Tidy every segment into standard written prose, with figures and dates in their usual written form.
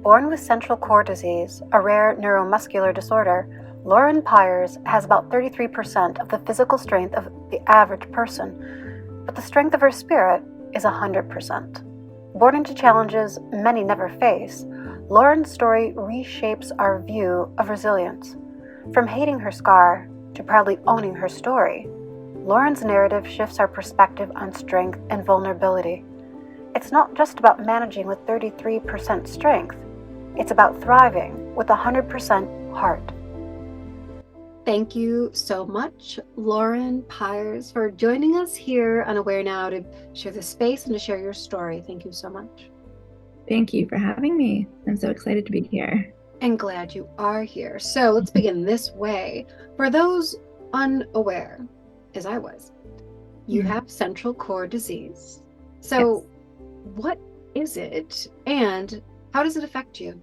Born with central core disease, a rare neuromuscular disorder, Lauren Pires has about 33% of the physical strength of the average person, but the strength of her spirit is 100%. Born into challenges many never face, Lauren's story reshapes our view of resilience. From hating her scar to proudly owning her story, Lauren's narrative shifts our perspective on strength and vulnerability. It's not just about managing with 33% strength. It's about thriving with 100% heart. Thank you so much, Lauren Pires, for joining us here on AwareNow to share the space and to share your story. Thank you so much. Thank you for having me. I'm so excited to be here. And glad you are here. So let's begin this way. For those unaware, as I was, you have central core disease. So Yes. What is it and how does it affect you?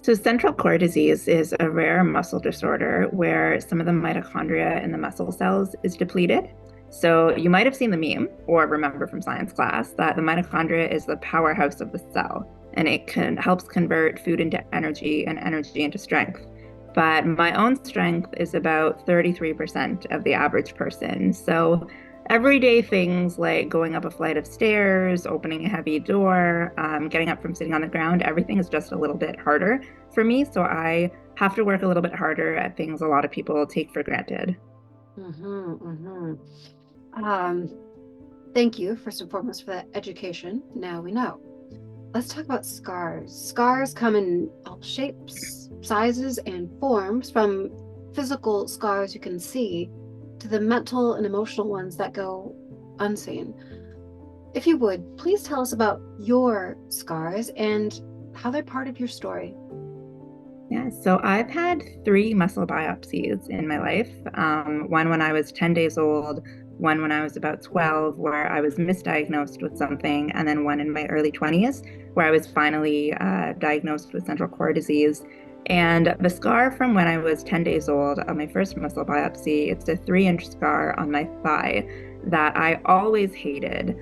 So central core disease is a rare muscle disorder where some of the mitochondria in the muscle cells is depleted. So you might have seen the meme or remember from science class that the mitochondria is the powerhouse of the cell, and it helps convert food into energy and energy into strength. But my own strength is about 33% of the average person. So everyday things like going up a flight of stairs, opening a heavy door, getting up from sitting on the ground, everything is just a little bit harder for me. So I have to work a little bit harder at things a lot of people take for granted. Thank you, first and foremost, for that education. Now we know. Let's talk about scars. Scars come in all shapes, sizes, and forms, from physical scars you can see to the mental and emotional ones that go unseen. If you would, please tell us about your scars and how they're part of your story. Yeah, so I've had 3 muscle biopsies in my life. One when I was 10 days old, one when I was about 12, where I was misdiagnosed with something, and then one in my early 20s, where I was finally diagnosed with central core disease. And the scar from when I was 10 days old on my first muscle biopsy, it's a 3-inch scar on my thigh that I always hated.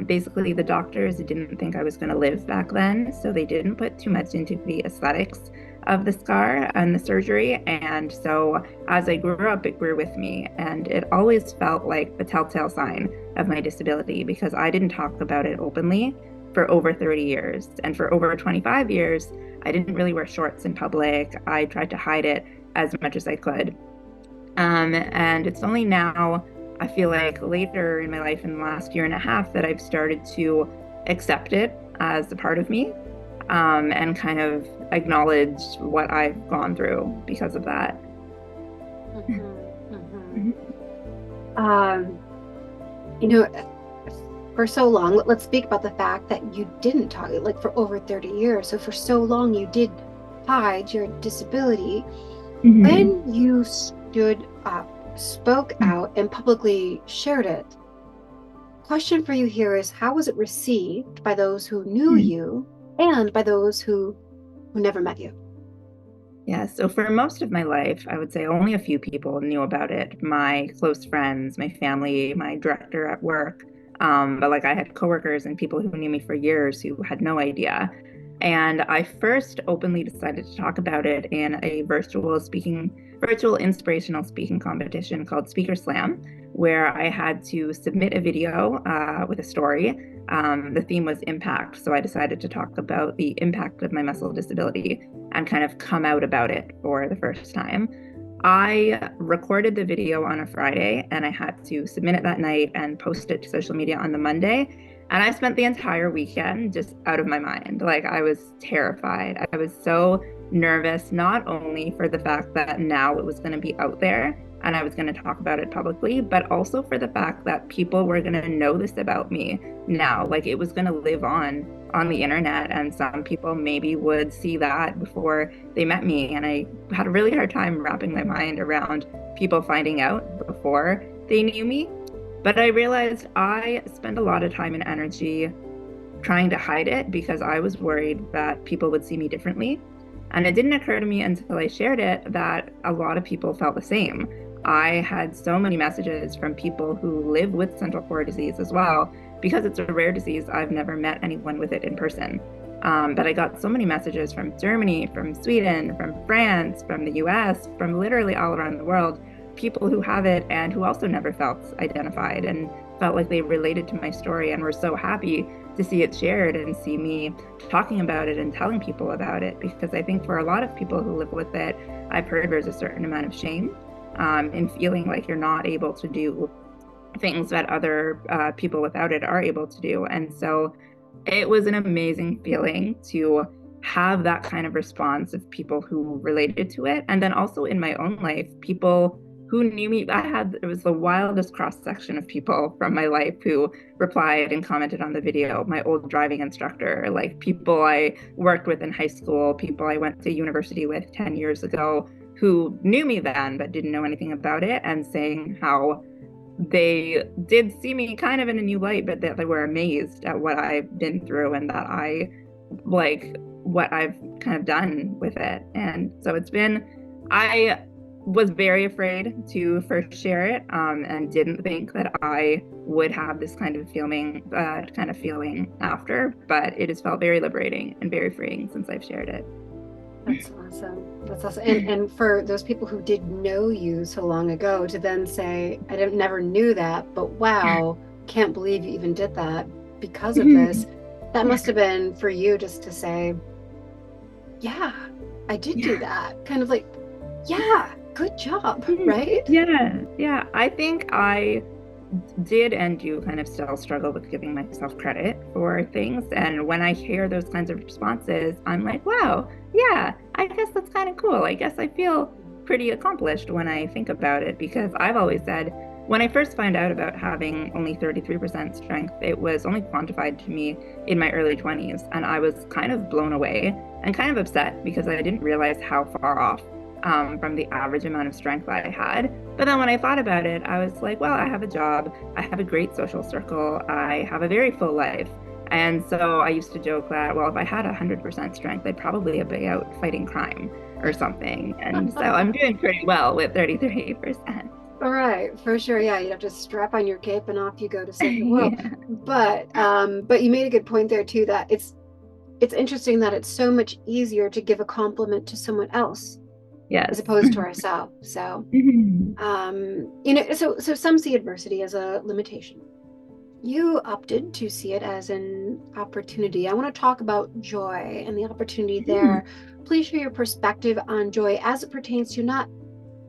Basically, the doctors didn't think I was going to live back then, so they didn't put too much into the aesthetics of the scar and the surgery. And so as I grew up, it grew with me. And it always felt like the telltale sign of my disability because I didn't talk about it openly for over 30 years. And for over 25 years, I didn't really wear shorts in public. I tried to hide it as much as I could. And it's only now, I feel like later in my life, in the last year and a half, that I've started to accept it as a part of me, and kind of acknowledge what I've gone through because of that. You know, for so long, let's speak about the fact that you didn't talk, like for over 30 years. So for so long, you did hide your disability. When you stood up, spoke out, and publicly shared it, question for you here is, how was it received by those who knew you and by those who never met you? Yeah, so for most of my life, I would say only a few people knew about it. My close friends, my family, my director at work. But like I had coworkers and people who knew me for years who had no idea. And I first openly decided to talk about it in a virtual inspirational speaking competition called Speaker Slam, where I had to submit a video with a story. The theme was impact, so I decided to talk about the impact of my muscle disability and kind of come out about it for the first time. I recorded the video on a Friday and I had to submit it that night and post it to social media on the Monday. And I spent the entire weekend just out of my mind. Like, I was terrified. I was so nervous, not only for the fact that now it was going to be out there and I was going to talk about it publicly, but also for the fact that people were going to know this about me now. Like, it was going to live on the internet, and some people maybe would see that before they met me. And I had a really hard time wrapping my mind around people finding out before they knew me. But I realized I spent a lot of time and energy trying to hide it because I was worried that people would see me differently. And it didn't occur to me until I shared it that a lot of people felt the same. I had so many messages from people who live with central core disease as well, because it's a rare disease, I've never met anyone with it in person. But I got so many messages from Germany, from Sweden, from France, from the US, from literally all around the world, people who have it and who also never felt identified and felt like they related to my story and were so happy to see it shared and see me talking about it and telling people about it. Because I think for a lot of people who live with it, I've heard there's a certain amount of shame in feeling like you're not able to do things that other people without it are able to do. And so it was an amazing feeling to have that kind of response of people who related to it. And then also in my own life, people who knew me. It was the wildest cross section of people from my life who replied and commented on the video. My old driving instructor, like people I worked with in high school, people I went to university with 10 years ago who knew me then but didn't know anything about it, and saying how they did see me kind of in a new light, but that they were amazed at what I've been through and that I like what I've kind of done with it. And so I was very afraid to first share it, and didn't think that I would have this kind of feeling after, but it has felt very liberating and very freeing since I've shared it. That's awesome. That's awesome. And for those people who did know you so long ago to then say, never knew that, but wow, can't believe you even did that because of this. That must have been for you just to say, yeah, I did do that. Kind of like, yeah, good job, right? Yeah. I think I did and do kind of still struggle with giving myself credit for things. And when I hear those kinds of responses, I'm like, wow, yeah, I guess that's kind of cool. I guess I feel pretty accomplished when I think about it, because I've always said, when I first found out about having only 33% strength, it was only quantified to me in my early 20s. And I was kind of blown away and kind of upset because I didn't realize how far off from the average amount of strength I had. But then when I thought about it, I was like, well, I have a job, I have a great social circle, I have a very full life. And so I used to joke that, well, if I had 100% strength, I'd probably be out fighting crime or something. And so I'm doing pretty well with 33%. All right, for sure. Yeah, you'd have to strap on your cape and off you go to save the world. But you made a good point there too, that it's interesting that it's so much easier to give a compliment to someone else. Yes. As opposed to ourselves. So, so some see adversity as a limitation. You opted to see it as an opportunity. I want to talk about joy and the opportunity there. Please share your perspective on joy as it pertains to not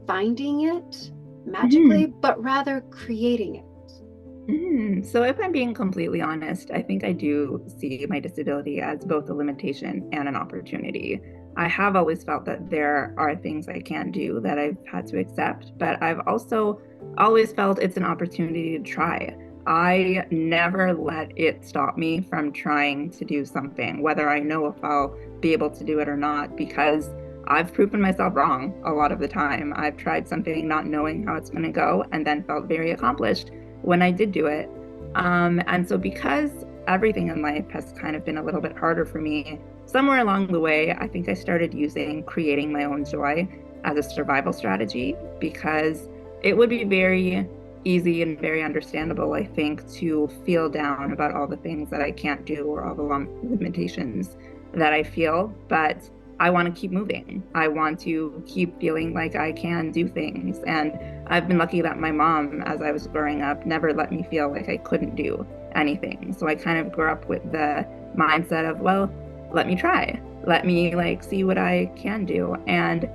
finding it magically, but rather creating it. So if I'm being completely honest, I think I do see my disability as both a limitation and an opportunity. I have always felt that there are things I can't do that I've had to accept, but I've also always felt it's an opportunity to try. I never let it stop me from trying to do something, whether I know if I'll be able to do it or not, because I've proven myself wrong a lot of the time. I've tried something not knowing how it's going to go and then felt very accomplished when I did do it. And so because everything in life has kind of been a little bit harder for me, somewhere along the way, I think I started using creating my own joy as a survival strategy, because it would be very easy and very understandable, I think, to feel down about all the things that I can't do or all the limitations that I feel. But I want to keep moving. I want to keep feeling like I can do things. And I've been lucky that my mom, as I was growing up, never let me feel like I couldn't do anything. So I kind of grew up with the mindset of, well, let me try. Let me see what I can do. And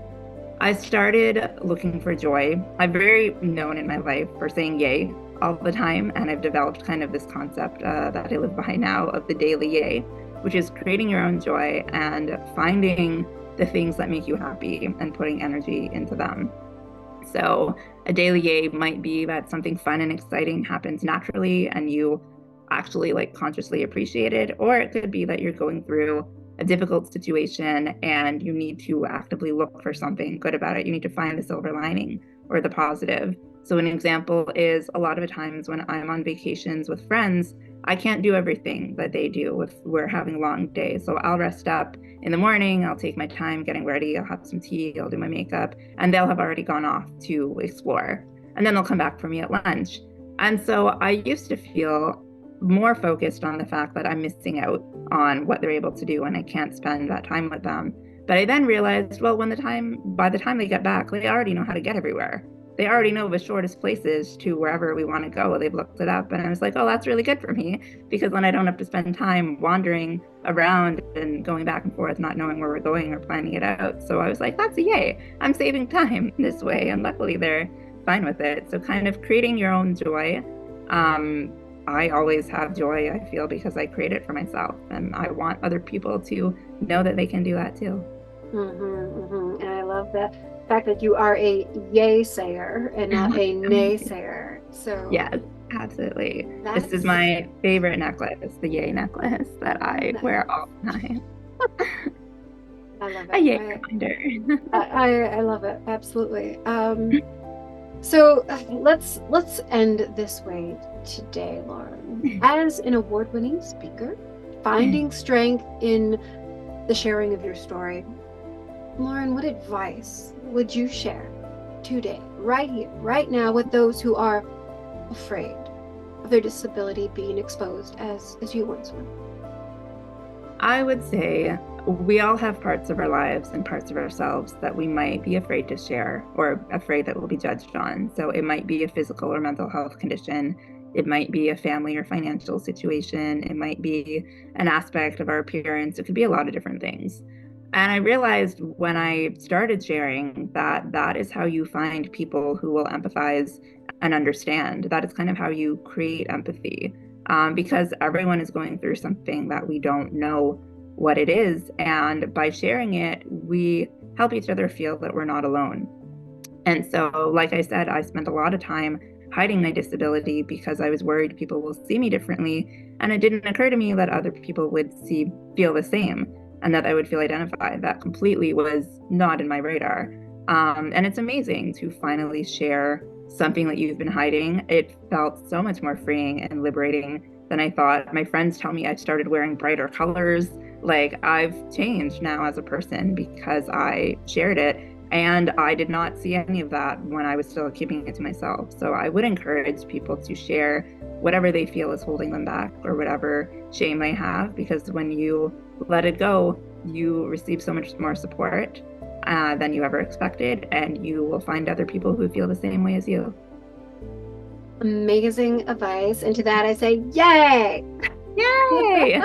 I started looking for joy. I'm very known in my life for saying yay all the time. And I've developed kind of this concept that I live by now of the daily yay, which is creating your own joy and finding the things that make you happy and putting energy into them. So a daily yay might be that something fun and exciting happens naturally and you actually consciously appreciate it, or it could be that you're going through a difficult situation and you need to actively look for something good about it. You need to find the silver lining or the positive. So an example is, a lot of times when I'm on vacations with friends, I can't do everything that they do if we're having long days. So I'll rest up in the morning, I'll take my time getting ready, I'll have some tea, I'll do my makeup, and they'll have already gone off to explore. And then they'll come back for me at lunch. And so I used to feel more focused on the fact that I'm missing out on what they're able to do and I can't spend that time with them. But I then realized, well, by the time they get back, they already know how to get everywhere. They already know the shortest places to wherever we want to go. They've looked it up. And I was like, oh, that's really good for me, because then I don't have to spend time wandering around and going back and forth, not knowing where we're going or planning it out. So I was like, that's a yay. I'm saving time this way. And luckily they're fine with it. So kind of creating your own joy. I always have joy, I feel, because I create it for myself. And I want other people to know that they can do that too. And I love the fact that you are a yay sayer and not a naysayer. So yes, absolutely. That's... This is my favorite necklace, the yay necklace that I wear all the time. I love it. A yay reminder. I love it, absolutely. So let's end this way today, Lauren. As an award-winning speaker, finding strength in the sharing of your story, Lauren, what advice would you share today, right here, right now, with those who are afraid of their disability being exposed as you once were? I would say we all have parts of our lives and parts of ourselves that we might be afraid to share or afraid that we'll be judged on. So it might be a physical or mental health condition. It might be a family or financial situation. It might be an aspect of our appearance. It could be a lot of different things. And I realized when I started sharing that that is how you find people who will empathize and understand. That is kind of how you create empathy, because everyone is going through something that we don't know what it is. And by sharing it, we help each other feel that we're not alone. And so, like I said, I spent a lot of time hiding my disability because I was worried people will see me differently. And it didn't occur to me that other people would feel the same and that I would feel identified. That completely was not in my radar. And it's amazing to finally share something that you've been hiding. It felt so much more freeing and liberating than I thought. My friends tell me I started wearing brighter colors. Like, I've changed now as a person because I shared it. And I did not see any of that when I was still keeping it to myself. So I would encourage people to share whatever they feel is holding them back or whatever shame they have, because when you let it go, you receive so much more support than you ever expected, and you will find other people who feel the same way as you. Amazing advice. And to that I say, yay! Yay!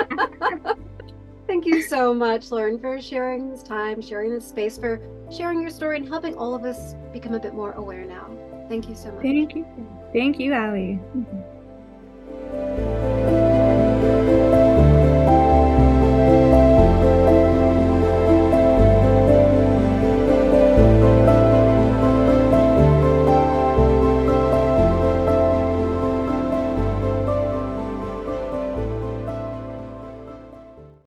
Thank you so much, Lauren, for sharing this time, sharing this space, for sharing your story and helping all of us become a bit more aware now. Thank you so much. Thank you. Thank you, Allie.